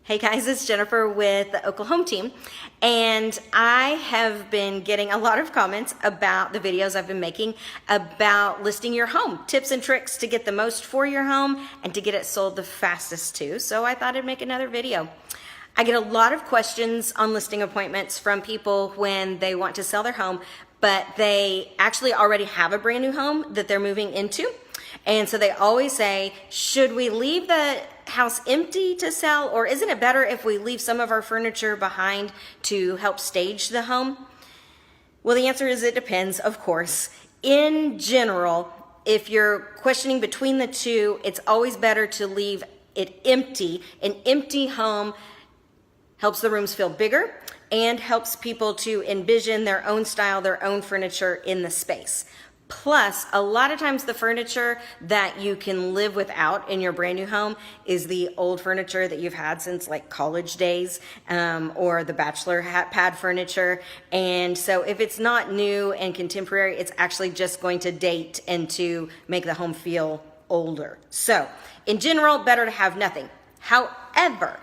Hey guys, it's Jennifer with the Oklahoma team, and I have been getting a lot of comments about the videos I've been making about listing your home, tips and tricks to get the most for your home and to get it sold the fastest too. So I thought I'd make another video. I get a lot of questions on listing appointments from people when they want to sell their home, but they actually already have a brand new home that they're moving into. And so they always say, should we leave the house empty to sell, or isn't it better if we leave some of our furniture behind to help stage the home? Well, the answer is it depends, of course. In general, if you're questioning between the two, it's always better to leave it empty. An empty home helps the rooms feel bigger and helps people to envision their own style, their own furniture in the space. Plus, a lot of times the furniture that you can live without in your brand new home is the old furniture that you've had since like college days, or the bachelor pad furniture. And so if it's not new and contemporary, it's actually just going to date and to make the home feel older. So in general, better to have nothing. However,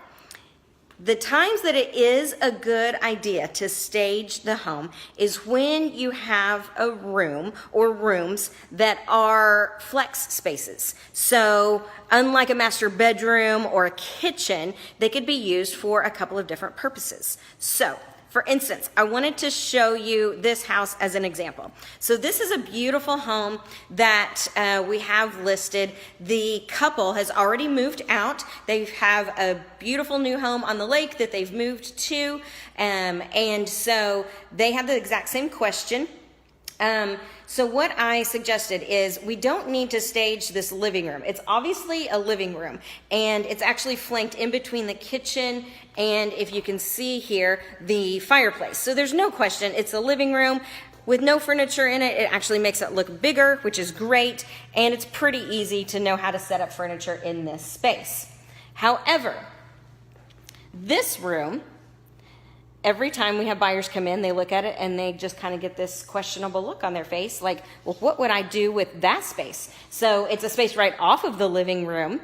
the times that it is a good idea to stage the home is when you have a room or rooms that are flex spaces. So unlike a master bedroom or a kitchen, they could be used for a couple of different purposes. So for instance, I wanted to show you this house as an example. So this is a beautiful home that we have listed. The couple has already moved out. They have a beautiful new home on the lake that they've moved to. And so they have the exact same question. So what I suggested is we don't need to stage this living room. It's obviously a living room, and it's actually flanked in between the kitchen and, if you can see here, the fireplace. So there's no question it's a living room with no furniture in it. It actually makes it look bigger, which is great, and it's pretty easy to know how to set up furniture in this space. However, this room, every time we have buyers come in, they look at it and they just kind of get this questionable look on their face, like, well, what would I do with that space? So it's a space right off of the living room.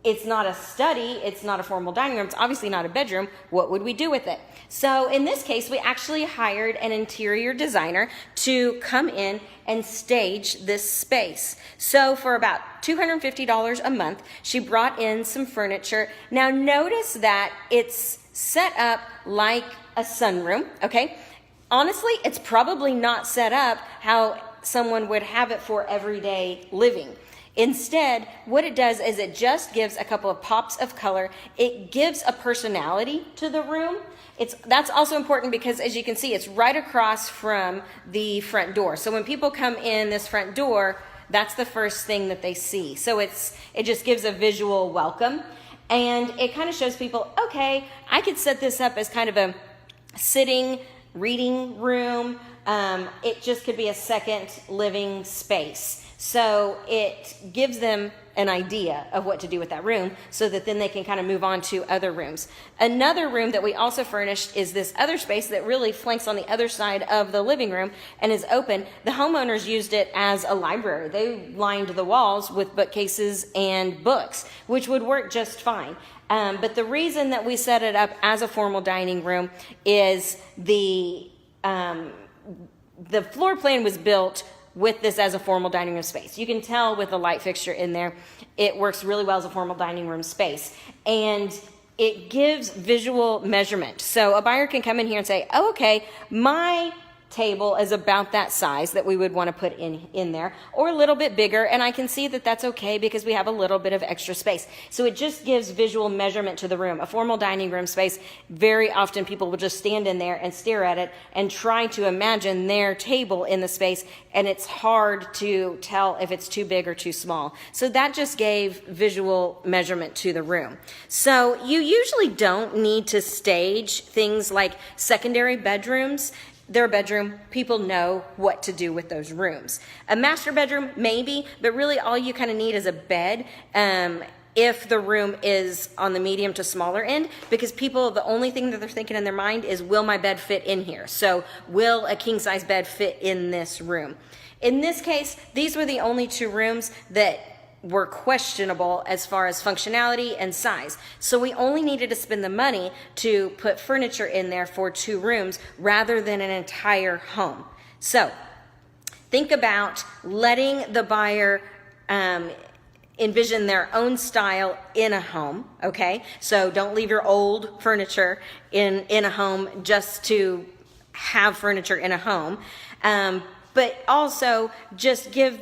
It's not a study, it's not a formal dining room, it's obviously not a bedroom. What would we do with it? So in this case, we actually hired an interior designer to come in and stage this space. So for about $250 a month, she brought in some furniture. Now notice that it's set up like a sunroom, okay? Honestly, it's probably not set up how someone would have it for everyday living. Instead, what it does is it just gives a couple of pops of color. It gives a personality to the room. That's also important because, as you can see, it's right across from the front door. So when people come in this front door, that's the first thing that they see. So it just gives a visual welcome. And it kind of shows people, okay, I could set this up as kind of a sitting, reading room. It just could be a second living space. So it gives them an idea of what to do with that room so that then they can kind of move on to other rooms. Another room that we also furnished is this other space that really flanks on the other side of the living room and is open. The homeowners used it as a library. They lined the walls with bookcases and books, which would work just fine. But the reason that we set it up as a formal dining room is the floor plan was built with this as a formal dining room space. You can tell with the light fixture in there, it works really well as a formal dining room space. And it gives visual measurement. So a buyer can come in here and say, oh, okay, my table is about that size that we would want to put in there, or a little bit bigger, and I can see that that's okay because we have a little bit of extra space. So it just gives visual measurement to the room. A formal dining room space, very often people will just stand in there and stare at it and try to imagine their table in the space, and it's hard to tell if it's too big or too small. So that just gave visual measurement to the room. So you usually don't need to stage things like secondary bedrooms. Their bedroom, people know what to do with those rooms. A master bedroom, maybe, but really all you kind of need is a bed if the room is on the medium to smaller end, because people, the only thing that they're thinking in their mind is, will my bed fit in here? So will a king size bed fit in this room? In this case, these were the only two rooms that were questionable as far as functionality and size. So we only needed to spend the money to put furniture in there for 2 rooms rather than an entire home. So think about letting the buyer envision their own style in a home, okay? So don't leave your old furniture in a home just to have furniture in a home. But also just give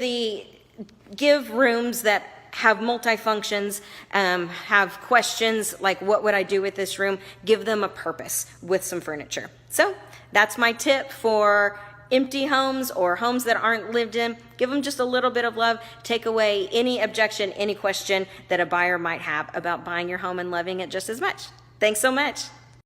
rooms that have multifunctions, have questions like, what would I do with this room? Give them a purpose with some furniture. So that's my tip for empty homes or homes that aren't lived in. Give them just a little bit of love. Take away any objection, any question that a buyer might have about buying your home and loving it just as much. Thanks so much.